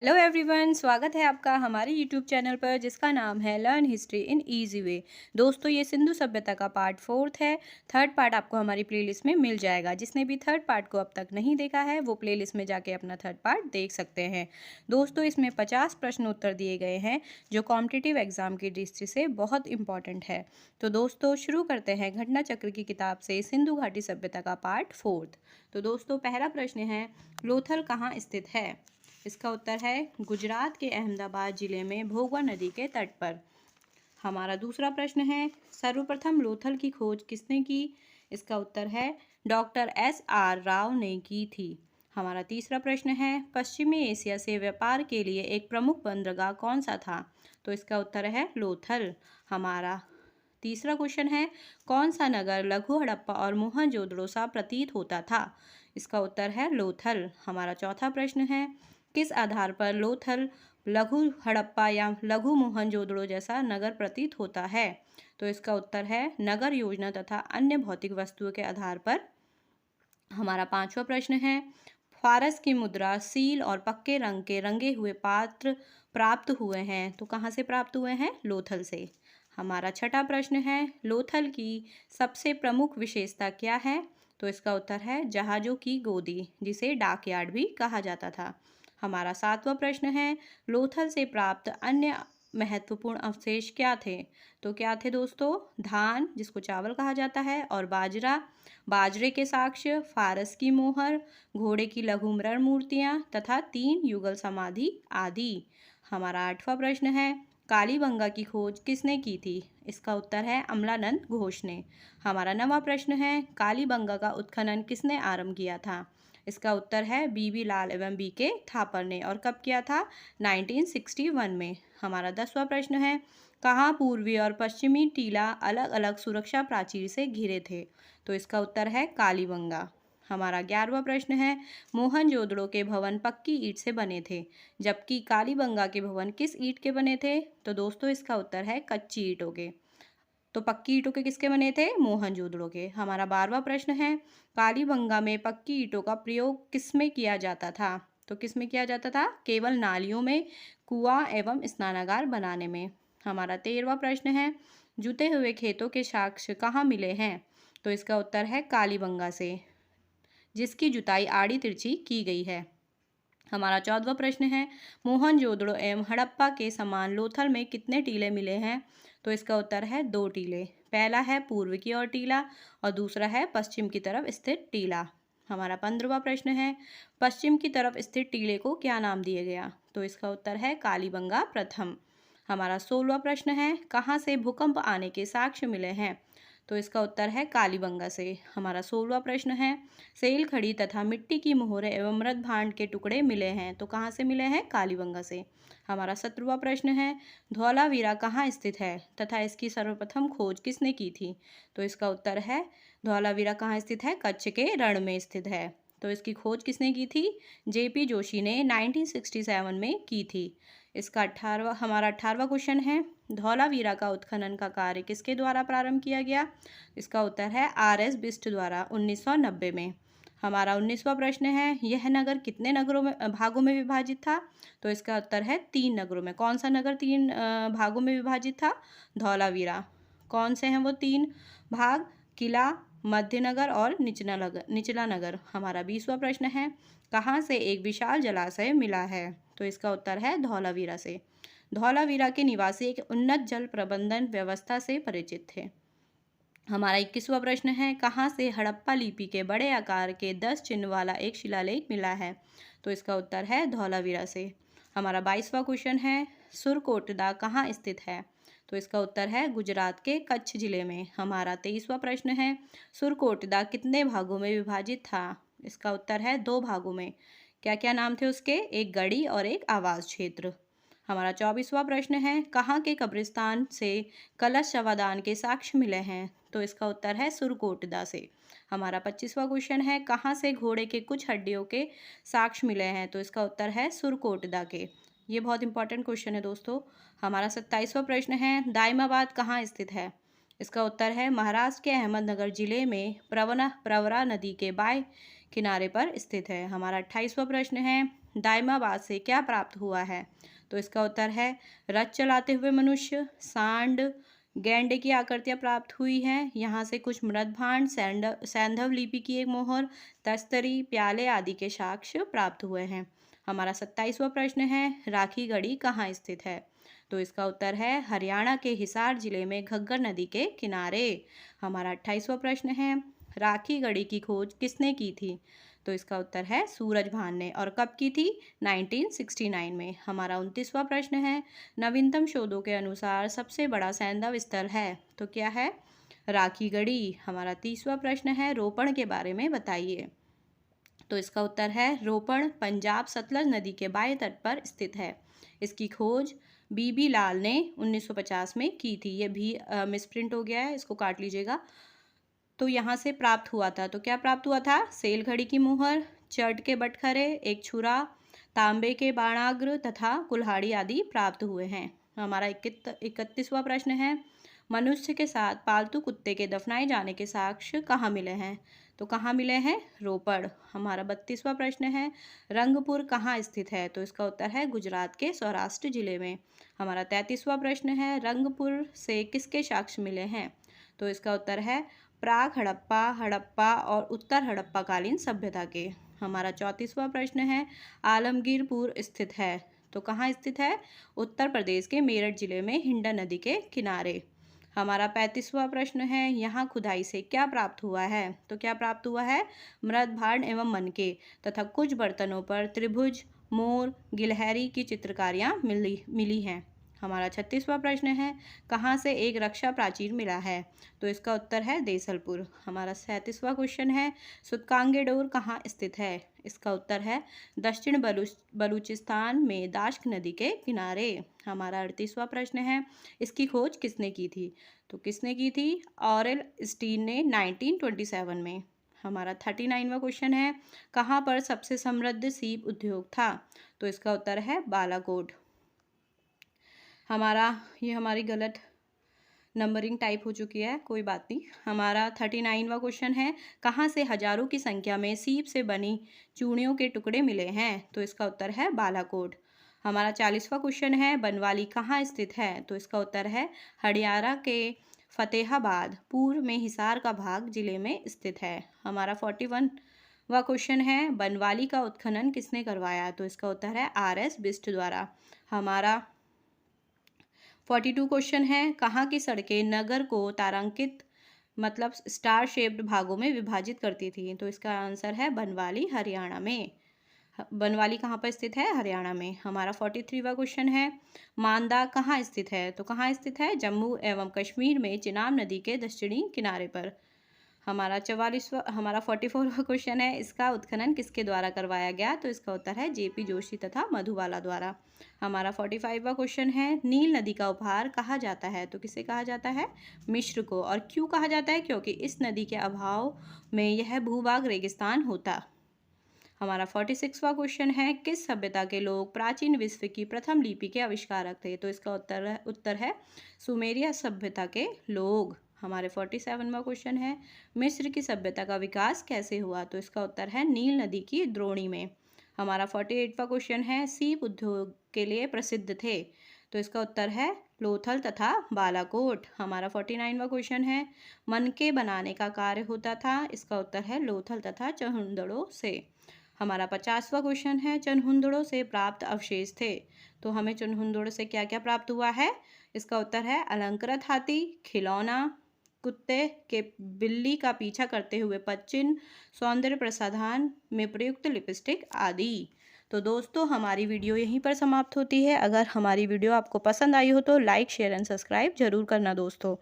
Hello everyone, स्वागत है आपका हमारे यूट्यूब चैनल पर जिसका नाम है learn history in easy way. दोस्तों, ये सिंधु सभ्यता का पार्ट 4 है। थर्ड पार्ट आपको हमारी प्लेलिस्ट में मिल जाएगा। जिसने भी थर्ड पार्ट को अब तक नहीं देखा है वो प्लेलिस्ट में जाके अपना थर्ड पार्ट देख सकते हैं। दोस्तों, इसमें 50 प्रश्न उत्तर दिए गए हैं जो कॉम्पिटिटिव एग्जाम की दृष्टि से बहुत इंपॉर्टेंट है। तो दोस्तों, शुरू करते हैं घटना चक्र की किताब से सिंधु घाटी सभ्यता का पार्ट 4। तो दोस्तों, पहला प्रश्न है, लोथल कहाँ स्थित है? इसका उत्तर है गुजरात के अहमदाबाद जिले में भोगवा नदी के तट पर। हमारा दूसरा प्रश्न है, सर्वप्रथम लोथल की खोज किसने की? इसका उत्तर है डॉक्टर SR राव ने की थी। हमारा तीसरा प्रश्न है, पश्चिमी एशिया से व्यापार के लिए एक प्रमुख बंदरगाह कौन सा था? तो इसका उत्तर है लोथल। हमारा तीसरा क्वेश्चन है, कौन सा नगर लघु हड़प्पा और मोहनजोदड़ो सा प्रतीत होता था? इसका उत्तर है लोथल। हमारा चौथा प्रश्न है, किस आधार पर लोथल लघु हड़प्पा या लघु मोहनजोदड़ो जैसा नगर प्रतीत होता है? तो इसका उत्तर है नगर योजना तथा अन्य भौतिक वस्तुओं के आधार पर। हमारा पांचवा प्रश्न है, फारस की मुद्रा, सील और पक्के रंग के रंगे हुए पात्र प्राप्त हुए हैं तो कहाँ से प्राप्त हुए हैं? लोथल से। हमारा छठा प्रश्न है, लोथल की सबसे प्रमुख विशेषता क्या है? तो इसका उत्तर है जहाजों की गोदी, जिसे डाकयार्ड भी कहा जाता था। हमारा सातवां प्रश्न है, लोथल से प्राप्त अन्य महत्वपूर्ण अवशेष क्या थे? तो क्या थे दोस्तों? धान, जिसको चावल कहा जाता है, और बाजरा, बाजरे के साक्ष्य, फारस की मोहर, घोड़े की लघु मृण मूर्तियाँ तथा 3 युगल समाधि आदि। हमारा आठवां प्रश्न है, कालीबंगा की खोज किसने की थी? इसका उत्तर है अमलानंद घोष ने। हमारा नवां प्रश्न है, कालीबंगा का उत्खनन किसने आरंभ किया था? इसका उत्तर है BB लाल एवं BK थापर ने। और कब किया था? 1961 में। हमारा 10वां प्रश्न है, कहाँ पूर्वी और पश्चिमी टीला अलग अलग सुरक्षा प्राचीर से घिरे थे? तो इसका उत्तर है कालीबंगा। हमारा 11वां प्रश्न है, मोहनजोदड़ो के भवन पक्की ईंट से बने थे जबकि कालीबंगा के भवन किस ईंट के बने थे? तो दोस्तों, इसका उत्तर है कच्ची ईंटों के। तो पक्की ईंटों के किसके बने थे? मोहनजोदड़ो के। हमारा 12वां प्रश्न है, कालीबंगा में पक्की ईंटों का प्रयोग किसमें किया जाता था? तो किसमें किया जाता था? केवल नालियों में, कुआं एवं स्नानागार बनाने में। हमारा 13वां प्रश्न है, जुते हुए खेतों के साक्ष्य कहाँ मिले हैं? तो इसका उत्तर है कालीबंगा से, जिसकी जुताई आड़ी तिरछी की गई है। हमारा 14वां प्रश्न है, मोहनजोदड़ो एवं हड़प्पा के समान लोथल में कितने टीले मिले हैं? तो इसका उत्तर है 2 टीले। पहला है पूर्व की ओर टीला और दूसरा है पश्चिम की तरफ स्थित टीला। हमारा 15वां प्रश्न है, पश्चिम की तरफ स्थित टीले को क्या नाम दिया गया? तो इसका उत्तर है कालीबंगा प्रथम। हमारा 16वां प्रश्न है, कहाँ से भूकंप आने के साक्ष्य मिले हैं? तो इसका उत्तर है कालीबंगा से। हमारा 16वां प्रश्न है, सेल खड़ी तथा मिट्टी की मोहरें एवं मृद भांड के टुकड़े मिले हैं तो कहाँ से मिले हैं? कालीबंगा से। हमारा 17वां प्रश्न है, धौलावीरा कहाँ स्थित है तथा इसकी सर्वप्रथम खोज किसने की थी? तो इसका उत्तर है धौलावीरा कहाँ स्थित है? कच्छ के रण में स्थित है। तो इसकी खोज किसने की थी? JP जोशी ने 1967 में की थी। इसका हमारा 18वां क्वेश्चन है, धौलावीरा का उत्खनन का कार्य किसके द्वारा प्रारंभ किया गया? इसका उत्तर है RS बिष्ट द्वारा 1990 में। हमारा 19वां प्रश्न है, यह नगर कितने नगरों में भागों में विभाजित था? तो इसका उत्तर है 3 नगरों में। कौन सा नगर 3 भागों में विभाजित था? धौलावीरा। कौन से हैं वो 3 भाग? किला, मध्य नगर और निचला नगर। हमारा 20वां प्रश्न है, कहाँ से एक विशाल जलाशय मिला है? तो इसका उत्तर है धौलावीरा से। धौलावीरा के निवासी एक उन्नत जल प्रबंधन व्यवस्था से परिचित थे। हमारा 21वां प्रश्न है, कहाँ से हड़प्पा लिपि के बड़े आकार के 10 चिन्ह वाला एक शिलालेख मिला है? तो इसका उत्तर है धौलावीरा से। हमारा 22वां क्वेश्चन है, सुरकोटदा कहाँ स्थित है? तो इसका उत्तर है गुजरात के कच्छ जिले में। हमारा 23वां प्रश्न है, सुरकोटदा कितने भागों में विभाजित था? इसका उत्तर है 2 भागों में। क्या क्या नाम थे उसके? एक गढ़ी और एक आवास क्षेत्र। हमारा 24वां प्रश्न है, कहाँ के कब्रिस्तान से कलश शवादान के साक्ष्य मिले हैं? तो इसका उत्तर है सुरकोटदा से। हमारा 25वां क्वेश्चन है, कहाँ से घोड़े के कुछ हड्डियों के साक्ष्य मिले हैं? तो इसका उत्तर है सुरकोटदा के। ये बहुत इंपॉर्टेंट क्वेश्चन है दोस्तों। हमारा 27वां प्रश्न है, दाइमाबाद कहाँ स्थित है? इसका उत्तर है महाराष्ट्र के अहमदनगर जिले में प्रवरा नदी के बाएं किनारे पर स्थित है। हमारा 28वां प्रश्न है, दायमाबाद से क्या प्राप्त हुआ है? तो इसका उत्तर है रथ चलाते हुए मनुष्य, सांड, गैंडे की आकृतियाँ प्राप्त हुई हैं। यहाँ से कुछ मृत भांड, सैंधव लिपि की एक मोहर, तस्तरी, प्याले आदि के साक्ष्य प्राप्त हुए हैं। हमारा 27वां प्रश्न है राखी गढ़ी कहाँ स्थित है? तो इसका उत्तर है हरियाणा के हिसार जिले में घग्गर नदी के किनारे। हमारा 28वां प्रश्न है राखी गढ़ी की खोज किसने की थी? तो इसका उत्तर है सूरजभान ने। और कब की थी? 1969 में। हमारा 29वां प्रश्न है नवीनतम शोधों के अनुसार सबसे बड़ा सैंधव स्थल है? तो क्या है? राखी गढ़ी। हमारा 30वां प्रश्न है रोपण के बारे में बताइए। तो इसका उत्तर है रोपण पंजाब सतलज नदी के बाएं तट पर स्थित है। इसकी खोज बीबी लाल ने 1950 में की थी। ये भी मिसप्रिंट हो गया है, इसको काट लीजिएगा। तो यहाँ से प्राप्त हुआ था। तो क्या प्राप्त हुआ था? सेल घड़ी की मुहर, चर्ट के बटखरे, एक छुरा, तांबे के बाणाग्र तथा कुल्हाड़ी आदि प्राप्त हुए हैं। हमारा 31वां प्रश्न है मनुष्य के साथ पालतू कुत्ते के दफनाए जाने के साक्ष्य कहाँ मिले हैं? तो कहाँ मिले हैं? रोपड़। हमारा 32वां प्रश्न है रंगपुर कहाँ स्थित है? तो इसका उत्तर है गुजरात के सौराष्ट्र जिले में। हमारा 33वां प्रश्न है रंगपुर से किसके साक्ष्य मिले हैं? तो इसका उत्तर है प्राग हड़प्पा, हड़प्पा और उत्तर हड़प्पा कालीन सभ्यता के। हमारा 34वां प्रश्न है आलमगीरपुर स्थित है? तो कहाँ स्थित है? उत्तर प्रदेश के मेरठ जिले में हिंडन नदी के किनारे। हमारा 35वां प्रश्न है यहाँ खुदाई से क्या प्राप्त हुआ है? तो क्या प्राप्त हुआ है? मृत भांड एवं मनके तथा कुछ बर्तनों पर त्रिभुज, मोर, गिलहरी की चित्रकारियाँ मिली हैं। हमारा 36वां प्रश्न है कहाँ से एक रक्षा प्राचीर मिला है? तो इसका उत्तर है देसलपुर। हमारा 37वां क्वेश्चन है सुतकांगेडोर कहाँ स्थित है? इसका उत्तर है दक्षिण बलूचिस्तान में दाश्क नदी के किनारे। हमारा 38वां प्रश्न है इसकी खोज किसने की थी? तो किसने की थी? ऑरेल स्टीन ने 1927 में। हमारा 39वां क्वेश्चन है कहाँ पर सबसे समृद्ध सीप उद्योग था? तो इसका उत्तर है बालाकोट। हमारी गलत नंबरिंग टाइप हो चुकी है, कोई बात नहीं। हमारा 39वां क्वेश्चन है कहाँ से हजारों की संख्या में सीप से बनी चूड़ियों के टुकड़े मिले हैं? तो इसका उत्तर है बालाकोट। हमारा 40वां क्वेश्चन है बनवाली कहाँ स्थित है? तो इसका उत्तर है हरियाणा के फतेहाबाद पूर्व में हिसार का भाग जिले में स्थित है। हमारा 41वां क्वेश्चन है बनवाली का उत्खनन किसने करवाया? तो इसका उत्तर है RS बिष्ट द्वारा। हमारा 42 क्वेश्चन है कहाँ की सड़कें नगर को तारांकित मतलब स्टार शेप्ड भागों में विभाजित करती थी? तो इसका आंसर है बनवाली, हरियाणा में। बनवाली कहाँ पर स्थित है? हरियाणा में। हमारा 43वां क्वेश्चन है मांदा कहाँ स्थित है? तो कहाँ स्थित है? जम्मू एवं कश्मीर में चिनाब नदी के दक्षिणी किनारे पर। हमारा 44वां क्वेश्चन है इसका उत्खनन किसके द्वारा करवाया गया? तो इसका उत्तर है JP जोशी तथा मधुबाला द्वारा। हमारा 45वां क्वेश्चन है नील नदी का उपहार कहा जाता है? तो किसे कहा जाता है? मिस्र को। और क्यों कहा जाता है? क्योंकि इस नदी के अभाव में यह भूभाग रेगिस्तान होता। हमारा 46वां क्वेश्चन है किस सभ्यता के लोग प्राचीन विश्व की प्रथम लिपि के आविष्कारक थे? तो इसका उत्तर है सुमेरिया सभ्यता के लोग। हमारे 47वां क्वेश्चन है मिस्र की सभ्यता का विकास कैसे हुआ? तो इसका उत्तर है नील नदी की द्रोणी में। हमारा 48वां क्वेश्चन है सीप उद्योग के लिए प्रसिद्ध थे? तो इसका उत्तर है लोथल तथा बालाकोट। हमारा 49वां क्वेश्चन है मनके बनाने का कार्य होता था? इसका उत्तर है लोथल तथा चहुंदड़ों से। हमारा 50वां क्वेश्चन है चनहुंदड़ों से प्राप्त अवशेष थे? तो हमें चनहुंदड़ों से क्या क्या प्राप्त हुआ है? इसका उत्तर है अलंकृत हाथी, खिलौना, कुत्ते के बिल्ली का पीछा करते हुए पदचिन्ह, सौंदर्य प्रसाधन में प्रयुक्त लिपस्टिक आदि। तो दोस्तों हमारी वीडियो यहीं पर समाप्त होती है। अगर हमारी वीडियो आपको पसंद आई हो तो लाइक, शेयर एंड सब्सक्राइब जरूर करना दोस्तों।